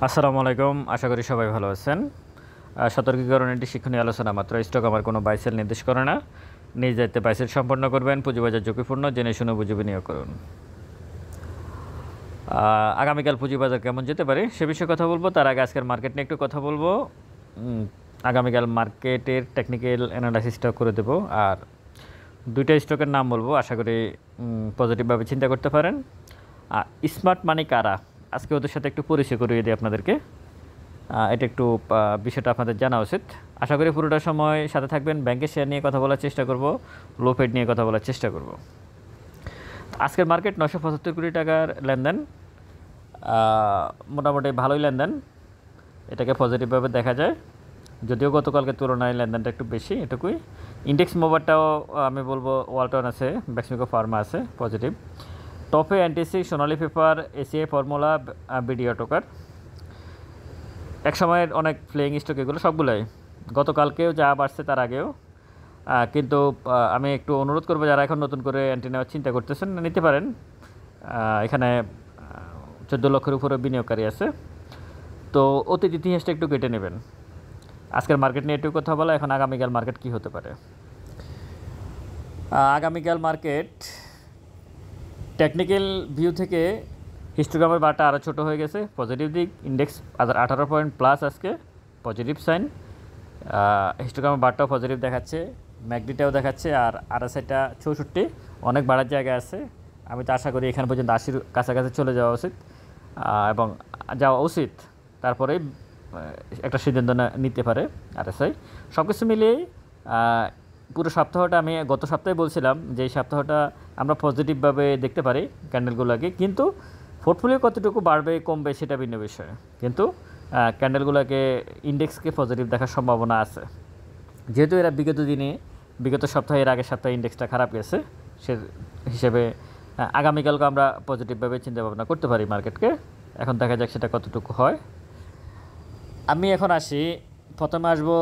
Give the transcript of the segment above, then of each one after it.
আসসালামু আলাইকুম, আশা করি সবাই ভালো আছেন। সতর্কীকরণ একটি শিক্ষণীয় আলোচনা মাত্র। স্টক আমার কোনো বাইসেল নির্দেশ করে না। নিজ দায়িত্বে বাইসেল সম্পন্ন করবেন। পুঁজিবাজার ঝুঁকিপূর্ণ, জেনে শুনে বুঝে বিনিয়োগ করুন। আগামীকাল পুঁজিবাজার কেমন যেতে পারে সে বিষয়ে কথা বলবো। তার আগে আজকের মার্কেট নিয়ে একটু কথা বলবো। আগামীকাল মার্কেটের টেকনিক্যাল অ্যানালাইসিসটা করে দেবো, আর দুইটা স্টকের নাম বলবো, আশা করি পজিটিভভাবে চিন্তা করতে পারেন। স্মার্ট মানি কারা, আজকে ওদের সাথে একটু পরিচয় করিয়ে দিই আপনাদেরকে। এটা একটু বিষয়টা আপনাদের জানা উচিত। আশা করি পুরোটা সময় সাথে থাকবেন। ব্যাংকের শেয়ার নিয়ে কথা বলার চেষ্টা করব, লো ফেড নিয়ে কথা বলার চেষ্টা করব। আজকের মার্কেট 975 কোটি টাকার লেনদেন, মোটামুটি ভালোই লেনদেন, এটাকে পজিটিভভাবে দেখা যায়। যদিও গতকালকের তুলনায় লেনদেনটা একটু বেশি, এটুকুই। ইন্ডেক্স মোবারটাও আমি বলবো ওয়ালটন আছে, বেক্সিমকো ফার্মা আছে, পজিটিভ। টপে এনটিসি, সোনালী পেপার, এসিআই ফর্মুলা, বিডিও টোকার। এক সময়ের অনেক ফ্লেইং স্টক, এগুলো সবগুলোই গতকালকেও যা বাড়ছে তার আগেও। কিন্তু আমি একটু অনুরোধ করবো, যারা এখন নতুন করে এন্ট্রি নেওয়ার চিন্তা করতেছেন নিতে পারেন। এখানে 14 লক্ষের উপরে বিনিয়োগকারী আছে, তো অতীত ইতিহাসটা একটু কেটে নেবেন। আজকের মার্কেট নিয়ে একটু কথা বলা। এখন আগামীকাল মার্কেট কী হতে পারে। আগামীকাল মার্কেট টেকনিক্যাল ভিউ থেকে হিস্টোগ্রামের বারটা আরও ছোটো হয়ে গেছে, পজিটিভ দিক। ইন্ডেক্স 18 পয়েন্ট প্লাস, আজকে পজিটিভ সাইন। হিস্টোগ্রামের বারটাও পজিটিভ দেখাচ্ছে, ম্যাকডিটাও দেখাচ্ছে, আর আরএসআইটা 64, অনেক বাড়ার জায়গা আছে। আমি তো আশা করি এখান পর্যন্ত 80 কাছাকাছি চলে যাওয়া উচিত, এবং যাওয়া উচিত, তারপরেই একটা সিদ্ধান্ত নিতে পারে আরএসআই। সব কিছু মিলিয়েই পুরো সপ্তাহটা, আমি গত সপ্তাহে বলছিলাম যে এই সপ্তাহটা আমরা পজিটিভভাবে দেখতে পারি ক্যান্ডেলগুলোকে, কিন্তু পোর্টফোলিও কতটুকু বাড়বে কমবে সেটা ভিন্ন বিষয়। কিন্তু ক্যান্ডেলগুলোকে, ইন্ডেক্সকে পজিটিভ দেখার সম্ভাবনা আছে, যেহেতু এরা বিগত সপ্তাহে, এর আগের সপ্তাহে ইন্ডেক্সটা খারাপ গেছে। সে হিসেবে আগামীকালকে আমরা পজিটিভভাবে চিন্তাভাবনা করতে পারি মার্কেটকে। এখন দেখা যাক সেটা কতটুকু হয়। আমি এখন আসি, প্রথমে আসবো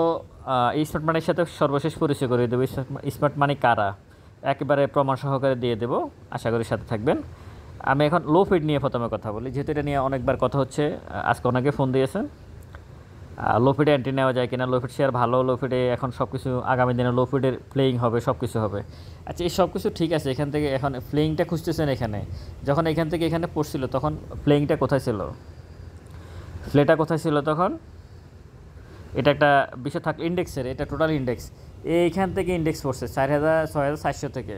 এই স্মার্ট মানির সাথে সর্বশেষ পরিচয় করে দেবো। স্মার্ট মানি কারা একেবারে প্রমাণ সহকারে দিয়ে দেবো, আশা করি সাথে থাকবেন। আমি এখন লো ফিড নিয়ে প্রথমে কথা বলি, যেহেতু এটা নিয়ে অনেকবার কথা হচ্ছে, আজকে অনেকে ফোন দিয়েছেন। লো ফিডে এন্ট্রি নেওয়া যায় কিনা, লো ফিড শেয়ার ভালো, লো ফিডে এখন সব কিছু আগামী দিনে লো ফিডের প্লেয়িং হবে, সব কিছু হবে। আচ্ছা, এই সব কিছু ঠিক আছে, এখান থেকে এখন প্লেয়িংটা খুঁজতেছেন। এখানে যখন এখান থেকে এখানে পড়ছিল, তখন প্লেয়িংটা কোথায় ছিল, প্লেটা কোথায় ছিল তখন? এটা একটা বিষয় থাক ইন্ডেক্সের, এটা টোটাল ইন্ডেক্স। এইখান থেকে ইন্ডেক্স পড়ছে 4,000-6,700 থেকে।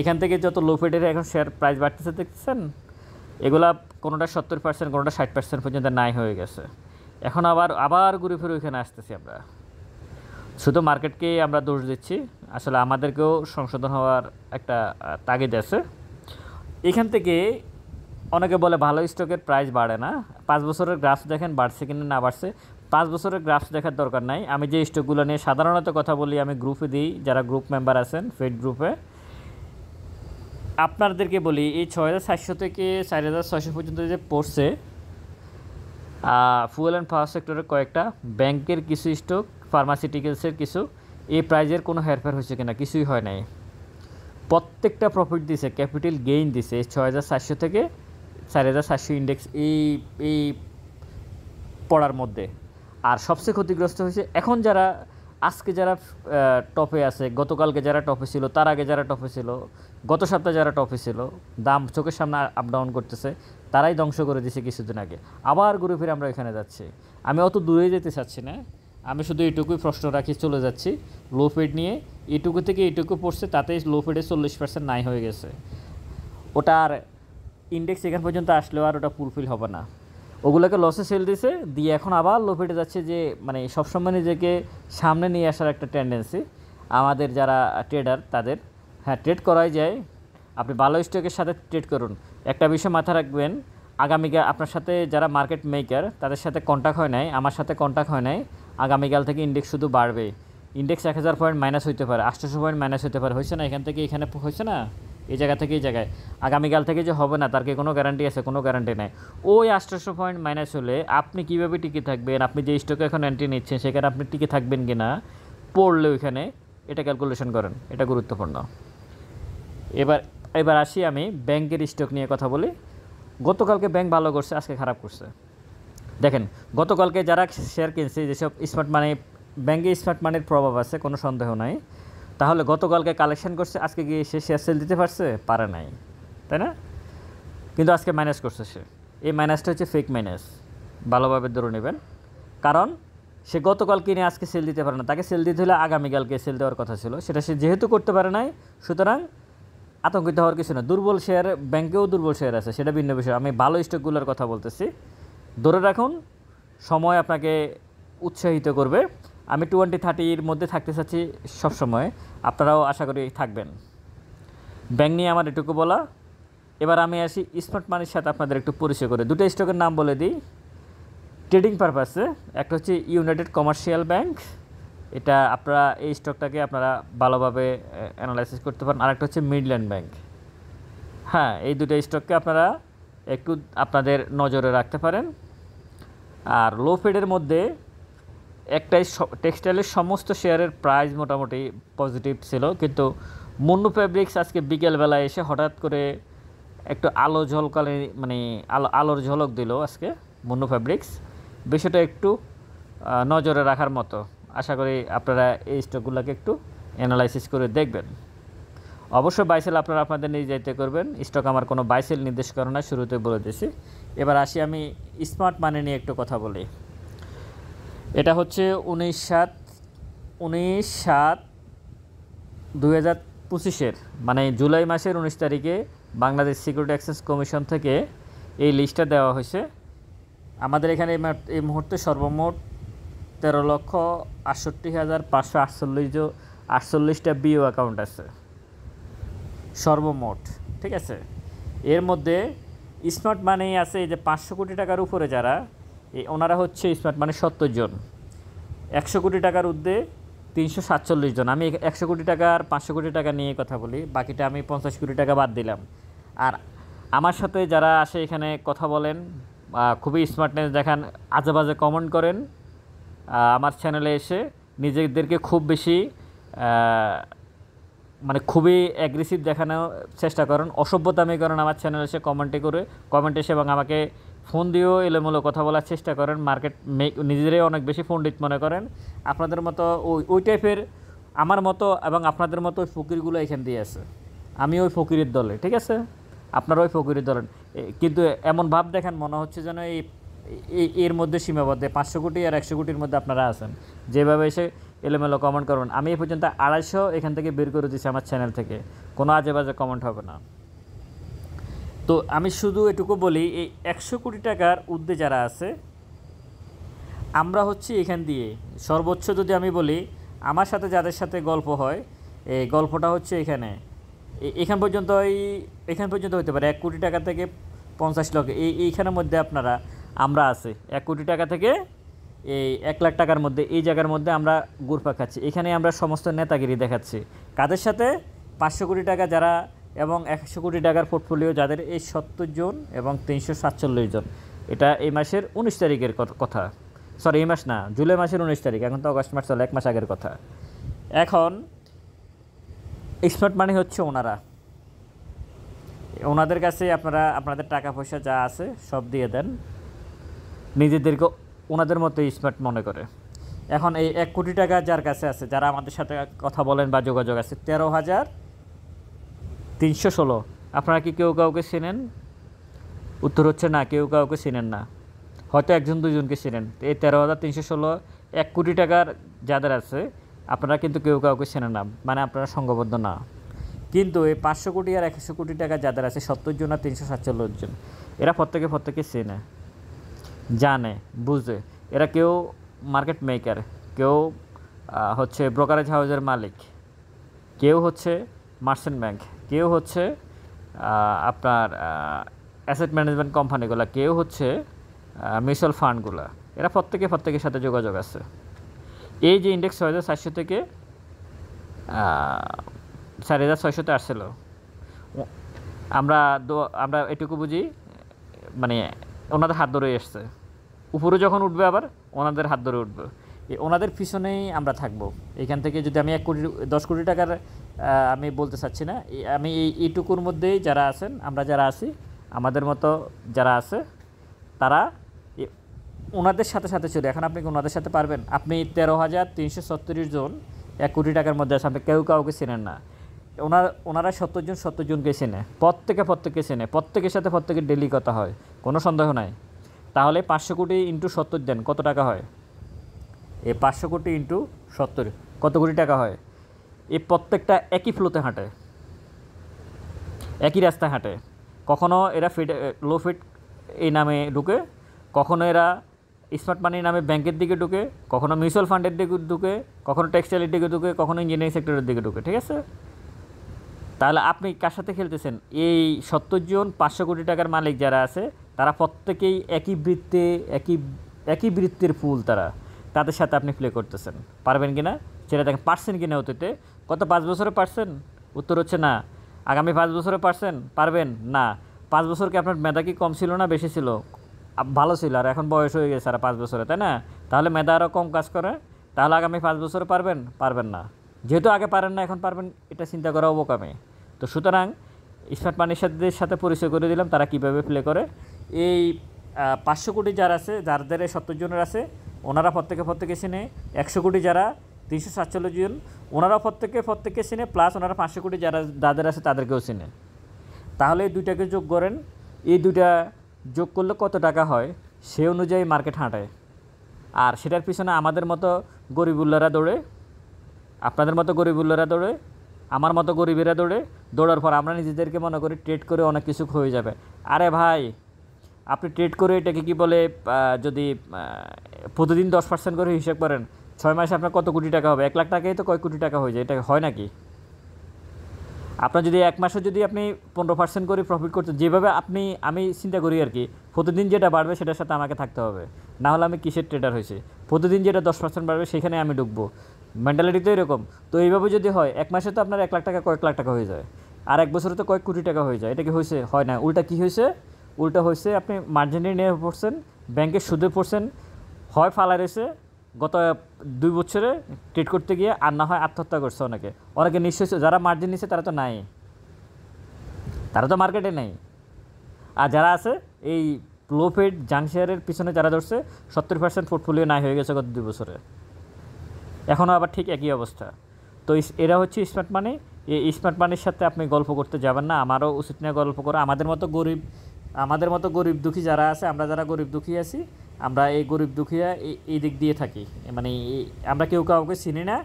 এখান থেকে যত লো ফিডের এখন শেয়ার প্রাইস বাড়তেছে দেখতেছেন, এগুলা কোনোটা 70%, কোনোটা 60% পর্যন্ত নাই হয়ে গেছে। এখন আবার ঘুরে ফিরে ওইখানে আসতেছি আমরা। শুধু মার্কেটকেই আমরা দোষ দিচ্ছি, আসলে আমাদেরকেও সংশোধন হওয়ার একটা তাগিদ আছে। এখান থেকে অনেকে বলে ভালো স্টকের প্রাইস বাড়ে না। 5 বছরের গ্রাফ দেখেন, বাড়ছে কিনা না বাড়ছে। 5 বছরের গ্রাফ দেখার দরকার নাই। আমি যে স্টকগুলো নিয়ে সাধারণত কথা বলি, আমি গ্রুপে দিই, যারা গ্রুপ মেম্বার আছেন ফেড গ্রুপে, আপনাদেরকে বলি, এই 6,700 থেকে 4,600 পর্যন্ত যে পড়ছে, ফুয়েল অ্যান্ড পাওয়ার সেক্টরের কয়েকটা, ব্যাংকের কিছু স্টক, ফার্মাসিউটিক্যালসের কিছু, এই প্রাইজের কোনো হেরফের হয়েছে কিনা, কিছুই হয় নাই। প্রত্যেকটা প্রফিট দিছে, ক্যাপিটাল গেইন দিছে। 6,400 থেকে 4,700 ইন্ডেক্স এই পড়ার মধ্যে। আর সবচেয়ে ক্ষতিগ্রস্ত হয়েছে এখন যারা, আজকে যারা টপে আছে, গতকালকে যারা টপে ছিল, তার আগে যারা টপে ছিল, গত সপ্তাহে যারা টপে ছিল, দাম চোখের সামনে আপ ডাউন করতেছে, তারাই ধ্বংস করে দিছে কিছুদিন আগে। আবার ঘুরে ফিরে আমরা এখানে যাচ্ছি। আমি অত দূরে যেতে চাচ্ছি না, আমি শুধু এইটুকুই প্রশ্ন রাখি, চলে যাচ্ছি লো ফিড নিয়ে। এইটুকু থেকে এইটুকু পড়ছে, তাতেই লো ফিডে 40% নাই হয়ে গেছে। ওটা আর ইন্ডেক্স এখান পর্যন্ত আসলেও আর ওটা ফুলফিল হবে না। ওগুলোকে লসে সেল দিছে দিয়ে এখন আবার লো ফিডে যাচ্ছে, যে মানে সবসময় নিজেকে সামনে নিয়ে আসার একটা টেন্ডেন্সি আমাদের যারা ট্রেডার তাদের। হ্যাঁ, ট্রেড করাই যায়, আপনি ভালো স্টকের সাথে ট্রেড করুন। একটা বিষয় মাথায় রাখবেন, আগামীকাল আপনার সাথে যারা মার্কেট মেকার, তাদের সাথে কন্ট্যাক্ট হয় নাই, আমার সাথে কন্ট্যাক্ট হয় নাই, আগামীকাল থেকে ইন্ডেক্স শুধু বাড়বে। ইন্ডেক্স 1,000 পয়েন্ট মাইনাস হইতে পারে, 800 পয়েন্ট মাইনাস হতে পারে, হয়েছে না? এখান থেকে এখানে হয়েছে না, এই জায়গা থেকে এই জায়গায়। আগামীকাল থেকে যে হবে না তার কি কোনো গ্যারান্টি আছে? কোনো গ্যারান্টি নেই। ওই 800 পয়েন্ট মাইনাস হলে আপনি কীভাবে টিকে থাকবেন? আপনি যে স্টকে এখন এন্ট্রি নিচ্ছেন সেখানে আপনি টিকে থাকবেন কি না, পড়লে ওইখানে এটা ক্যালকুলেশন করেন, এটা গুরুত্বপূর্ণ। এবার আসি, আমি ব্যাংকের স্টক নিয়ে কথা বলি। গতকালকে ব্যাংক ভালো করছে, আজকে খারাপ করছে। দেখেন গতকালকে যারা শেয়ার কিনছে, যেসব স্মার্ট মানি, ব্যাঙ্কে স্মার্ট মানির প্রভাব আছে, কোনো সন্দেহ নাই। তাহলে গতকালকে কালেকশন করছে, আজকে গিয়ে সে শেয়ার সেল দিতে পারছে? পারে নাই, তাই না? কিন্তু আজকে মাইনাস করছে সে। এই মাইনাসটা হচ্ছে ফেক মাইনাস, ভালোভাবে ধরে নেবেন। কারণ সে গতকাল কিনে আজকে সেল দিতে পারে না, তাকে সেল দিতে হলে আগামীকালকে সেল দেওয়ার কথা ছিল, সেটা সে যেহেতু করতে পারে নাই, সুতরাং আতঙ্কিত হওয়ার কিছু না। দুর্বল শেয়ার, ব্যাংকেও দুর্বল শেয়ার আছে, সেটা ভিন্ন বিষয়। আমি ভালো স্টকগুলোর কথা বলতেছি। ধরে রাখুন, সময় আপনাকে উৎসাহিত করবে। আমি 20-30-র মধ্যে থাকতে চাচ্ছি সবসময়, আপনারাও আশা করি থাকবেন। ব্যাংক নিয়ে আমার এটুকু বলা। এবার আমি আসি স্মার্ট মানির সাথে আপনাদের একটু পরিচয় করে। দুটো স্টকের নাম বলে দিই ট্রেডিং পারপাসে। একটা হচ্ছে ইউনাইটেড কমার্শিয়াল ব্যাংক, এটা আপনারা এই স্টকটাকে আপনারা ভালোভাবে অ্যানালাইসিস করতে পারেন। আরেকটা হচ্ছে মিডল্যান্ড ব্যাংক। হ্যাঁ, এই দুটো স্টককে আপনারা একটু আপনাদের নজরে রাখতে পারেন। আর লো ফেডের মধ্যে একটাই, টেক্সটাইলের সমস্ত শেয়ারের প্রাইস মোটামুটি পজিটিভ ছিল, কিন্তু মুন্নু ফেব্রিক্স আজকে বিকেলবেলায় এসে হঠাৎ করে একটু আলো ঝলকালে, মানে আলোর ঝলক দিল আজকে মুন্নু ফেব্রিক্স। বিষয়টা একটু নজরে রাখার মতো। আশা করি আপনারা এই স্টকগুলোকে একটু অ্যানালাইসিস করে দেখবেন। অবশ্যই বাইসেল আপনারা আপনাদের নিজ দায়িত্বে করবেন। স্টক আমার কোনো বাইসেল নির্দেশ করে না, শুরুতে বলে দিয়েছি। এবার আসি আমি স্মার্ট মানি নিয়ে একটু কথা বলি। এটা হচ্ছে 19/7/2025 মানে জুলাই মাসের 19 তারিখে বাংলাদেশ সিকিউরিটি এক্সচেঞ্জ কমিশন থেকে এই লিস্টটা দেওয়া হয়েছে। আমাদের এখানে এই মুহূর্তে সর্বমোট 13,68,548টা বিও অ্যাকাউন্ট আছে সর্বমোট, ঠিক আছে? এর মধ্যে স্মার্ট মানি আছে এই যে 500 কোটি টাকার উপরে যারা, ওনারা হচ্ছে স্মার্ট মানি 70 জন। 100 কোটি টাকার ঊর্ধ্বে 347 জন। আমি 100 কোটি টাকা আর 500 কোটি টাকা নিয়ে কথা বলি, বাকিটা আমি 50 কোটি টাকা বাদ দিলাম। আর আমার সাথে যারা আসে এখানে কথা বলেন, খুবই স্মার্টনেস দেখান, আজে বাজে কমেন্ট করেন, আমার চ্যানেলে এসে নিজেদেরকে খুব বেশি মানে খুবই অ্যাগ্রেসিভ দেখানোর চেষ্টা করেন, অসভ্যতামি করেন আমার চ্যানেলে এসে কমেন্ট এসে, এবং আমাকে ফোন দিয়েও এলোমেলো কথা বলার চেষ্টা করেন। নিজেরাই অনেক বেশি পণ্ডিত মনে করেন। আপনাদের মতো ওই টাইপের, আমার মতো এবং আপনাদের মতো ওই ফকিরগুলো এখান দিয়ে আছে। আমি ওই ফকিরের দলে, ঠিক আছে? আপনারা ওই ফকিরের দলেন, কিন্তু এমন ভাব দেখেন মনে হচ্ছে যেন এর মধ্যে সীমাবদ্ধ 500 কোটি আর 100 কোটির মধ্যে আপনারা আছেন। যেভাবে এসে এলোমেলো কমেন্ট করবেন, আমি এ পর্যন্ত 250 এখান থেকে বের করে দিচ্ছি আমার চ্যানেল থেকে, কোনো আজে বাজে কমেন্ট হবে না। তো আমি শুধু এটুকু বলি, এই 100 কোটি টাকার ঊর্ধ্বে যারা আছে, আমরা হচ্ছে এখান দিয়ে সর্বোচ্চ, যদি আমি বলি আমার সাথে যাদের সাথে গল্প হয়, এই গল্পটা হচ্ছে এখান পর্যন্ত হতে পারে 1 কোটি টাকা থেকে 50 লক্ষ, এইখানের মধ্যে আমরা আছি 1 কোটি টাকা থেকে এই 1 লাখ টাকার মধ্যে, এই জায়গার মধ্যে আমরা ঘুরপাক খাচ্ছি। এখানে আমরা সমস্ত নেতাগিরি দেখাচ্ছি কাদের সাথে? 500 কোটি টাকা যারা এবং 100 কোটি টাকার পোর্টফোলিও যাদের, এই 70 জন এবং 347 জন। এটা এই মাসের 19 তারিখের কথা, সরি এই মাস না, জুলাই মাসের 19 তারিখ, এখন তো অগস্ট মাস চলে, 1 মাস আগের কথা। এখন স্মার্ট মানি হচ্ছে ওনাদের কাছে আপনারা আপনাদের টাকা পয়সা যা আছে সব দিয়ে দেন, নিজেদেরকে ওনাদের মতো স্মার্ট মনে করে। এখন এই 1 কোটি টাকা যার কাছে আছে, যারা আমাদের সাথে কথা বলেন বা যোগাযোগ আছে, 13,316। আপনারা কি কেউ কাউকে চেনেন? উত্তর হচ্ছে না, কেউ কাউকে চেনেন না, হয়তো 1-2জনকে চেনেন। এই 13,316 1 কোটি টাকার যাদের আছে, আপনারা কিন্তু কেউ কাউকে চেনেন না, মানে আপনারা সংঘবদ্ধ না। কিন্তু এই 500 কোটি আর 100 কোটি টাকা যাদের আছে, 70 জন আর 347 জন, এরা প্রত্যেকে চেনে, জানে, বুঝে। এরা কেউ মার্কেট মেকার, কেউ হচ্ছে ব্রোকারেজ হাউসের মালিক, কেউ হচ্ছে মার্চেন্ট ব্যাংক, কেউ হচ্ছে আপনার অ্যাসেট ম্যানেজমেন্ট কোম্পানিগুলো, কেউ হচ্ছে মিউচুয়াল ফান্ডগুলো। এরা প্রত্যেকের সাথে যোগাযোগ আছে। এই যে ইন্ডেক্স 6,400 থেকে 4,600-তে আসছিল, আমরা এটুকু বুঝি, মানে ওনাদের হাত ধরে এসছে। উপরে যখন উঠবে আবার ওনাদের হাত ধরে উঠবে, ওনাদের পিছনেই আমরা থাকবো। এখান থেকে যদি আমি 10 কোটি টাকার আমি বলতে চাচ্ছি না, আমি এইটুকুর মধ্যেই যারা আছেন, আমরা যারা আছি, আমাদের মতো যারা আছে, তারা ওনাদের সাথে সাথে চলে। এখন আপনি কি ওনাদের সাথে পারবেন? আপনি 13,337 জন 1 কোটি টাকার মধ্যে আছে, আপনি কেউ কাউকে চেনেন না। ওনারা 70 জন 70 জনকে চেনে, প্রত্যেকে চেনে, প্রত্যেকের সাথে প্রত্যেকের ডেলি কথা হয়, কোনো সন্দেহ নাই। তাহলে 500 কোটি ইন্টু 70 দেন, কত টাকা হয়? এই 500 কোটি ইন্টু 70 কত কোটি টাকা হয়? এই প্রত্যেকটা একই ফ্লোতে হাঁটে, একই রাস্তায় হাঁটে। কখনও এরা লো ফিট এই নামে ঢুকে, কখনো এরা স্মার্ট মানির নামে ব্যাংকের দিকে ঢুকে, কখনো মিউচুয়াল ফান্ডের দিকে ঢুকে, কখনো টেক্সটাইলের দিকে ঢুকে, কখনো ইঞ্জিনিয়ারিং সেক্টরের দিকে ঢুকে, ঠিক আছে? তাহলে আপনি কার সাথে খেলতেছেন? এই 70 জন 500 কোটি টাকার মালিক যারা আছে, তারা প্রত্যেকেই একই বৃত্তের ফুল, তাদের সাথে আপনি প্লে করতেছেন। পারবেন কি না সেটা দেখেন। পারছেন কি না অতীতে? গত 5 বছরে পারছেন? উত্তর হচ্ছে না। আগামী 5 বছরে পারবেন না। 5 বছর কি আপনার মেধা কি কম ছিল না বেশি ছিল? ভালো ছিল, আর এখন বয়স হয়ে গেছে আর 5 বছরে, তাই না? তাহলে মেধা আরও কম কাজ করে। তাহলে আগামী 5 বছরে পারবেন না। যেহেতু আগে পারেন না, এখন পারবেন, এটা চিন্তা করা অবকামে। তো সুতরাং স্মার্ট মানির সাথে পরিচয় করে দিলাম তারা কীভাবে প্লে করে। এই 500 কোটি যারা আছে, যাদের 70 জনের আছে, ওনারা প্রত্যেকে চেনে। 100 কোটি যারা 347 জন, ওনারা প্রত্যেকে চেনে, প্লাস ওনারা 500 কোটি যাদের আছে তাদেরকেও চেনে। তাহলে এই দুইটাকে যোগ করেন, এই দুইটা যোগ করলে কত টাকা হয় সে অনুযায়ী মার্কেট হাঁটায়। আর সেটার পিছনে আমাদের মতো গরিবুল্লারা দৌড়ে, আপনাদের মতো গরিবুল্লারা দৌড়ে, আমার মতো গরিবেরা দৌড়ার পর আমরা নিজেদেরকে মনে করি ট্রেড করে অনেক কিছু হয়ে যাবে। আরে ভাই, আপনি ট্রেড করে এটাকে কি বলে, যদি প্রতিদিন 10% করে হিসাব করেন, 6 মাসে আপনার কত কোটি টাকা হবে? 1 লাখ টাকাই তো কয় কোটি টাকা হয়ে যায়, এটা হয় নাকি? আপনার যদি 1 মাসে যদি আপনি 15% করে প্রফিট করতে, যেভাবে আমি চিন্তা করি আর কি, প্রতিদিন যেটা বাড়বে সেটার সাথে আমাকে থাকতে হবে, না হলে আমি কিসের ট্রেডার হয়েছি? প্রতিদিন যেটা 10% বাড়বে সেখানে আমি ঢুকবো, মেন্টালিটি তো এরকম। তো এইভাবে যদি হয়, 1 মাসে তো আপনার 1 লাখ টাকা কয়েক লাখ টাকা হয়ে যায়, আর 1 বছরে তো কয়েক কোটি টাকা হয়ে যায়। এটা কি হয়েছে? হয় না। উল্টা কি হয়েছে? উল্টা হয়েছে, আপনি মার্জিনে নিয়ে পড়ছেন, ব্যাংকের সুদে পড়ছেন, হয় ফালা রয়েছে গত 2 বছরে ট্রেড করতে গিয়ে, আর না হয় আত্মহত্যা করছে অনেকে নিশ্চয়ই। যারা মার্জিন নিচ্ছে তারা তো নাই, তারা তো মার্কেটে নেই। আর যারা আছে এই লো ফিট জাঙ্ক শেয়ারের পিছনে যারা ধরছে, 70% পোর্টফোলিও নাই হয়ে গেছে গত 2 বছরে। এখনও আবার ঠিক একই অবস্থা। তো এরা হচ্ছে স্মার্ট মানি। এই স্মার্ট মানির সাথে আপনি গল্প করতে যাবেন না, আমারও উচিত না গল্প করা। আমাদের মতো গরিব দুঃখী যারা আছে, আমরা যারা গরিব দুঃখী আছি, আমরা এই গরিব দুঃখীরা এই দিক দিয়ে থাকি, মানে আমরা কেউ কাউকে চিনি না।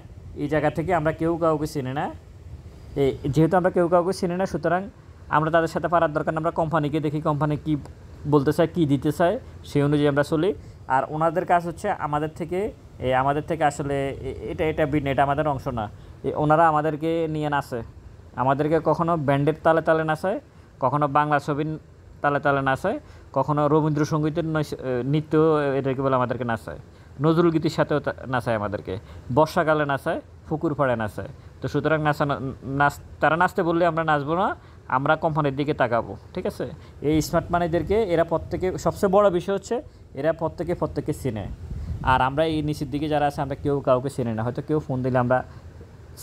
এই জায়গা থেকে আমরা কেউ কাউকে চিনি না। যেহেতু আমরা কেউ কাউকে চিনি না, সুতরাং আমরা তাদের সাথে পারার দরকার না। আমরা কোম্পানিকে দেখি, কোম্পানি কী বলতে চায়, কী দিতে চায়, সেই অনুযায়ী আমরা চলি। আর ওনাদের কাজ হচ্ছে আমাদের থেকে আসলে এটা ভিন্ন, এটা আমাদের অংশ না। ওনারা আমাদেরকে নিয়ে নাচে, আমাদেরকে কখনো ব্যান্ডের তালে তালে নাচায়, কখনো বাংলা ছবির তালে তালে নাচায়, কখনো রবীন্দ্রসঙ্গীতের নৃত্য, এটাকে বলে আমাদেরকে নাচায়, নজরুল গীতির সাথেও নাচায় আমাদেরকে, বর্ষাকালে নাচায়, পুকুর পাড়ে নাচায়। তো সুতরাং তারা নাচতে বললে আমরা নাচবো না, আমরা কোম্পানির দিকে তাকাবো, ঠিক আছে? এই স্মার্ট মানিদেরকে এরা প্রত্যেকে, সবচেয়ে বড় বিষয় হচ্ছে এরা প্রত্যেকে চিনে। আর আমরা এই নিচের দিকে যারা আছে, আমরা কেউ কাউকে চিনি না। হয়তো কেউ ফোন দিলে আমরা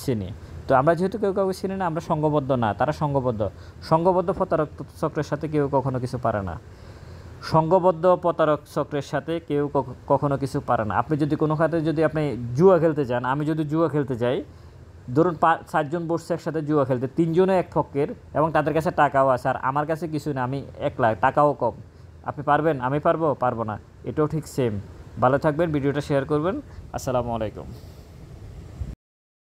চিনি। তো আমরা যেহেতু কেউ কাউকে চিনি না, আমরা সংঘবদ্ধ না, তারা সংঘবদ্ধ প্রতারক চক্রের সাথে কেউ কখনো কিছু পারে না। সংঘবদ্ধ প্রতারক চক্রের সাথে কেউ কখনো কিছু পারে না। আপনি যদি কোনো খাতে যদি আপনি জুয়া খেলতে যান, আমি যদি জুয়া খেলতে যাই, ধরুন 4 জন বসছে একসাথে জুয়া খেলতে, 3 জনে এক পক্ষের, এবং তাদের কাছে টাকাও আছে, আর আমার কাছে কিছু না, আমি একলা, টাকাও কম। আপনি পারবেন? আমি পারবো না। এটাও ঠিক সেম। ভালো থাকবেন, ভিডিওটা শেয়ার করবেন। আসসালামু আলাইকুম।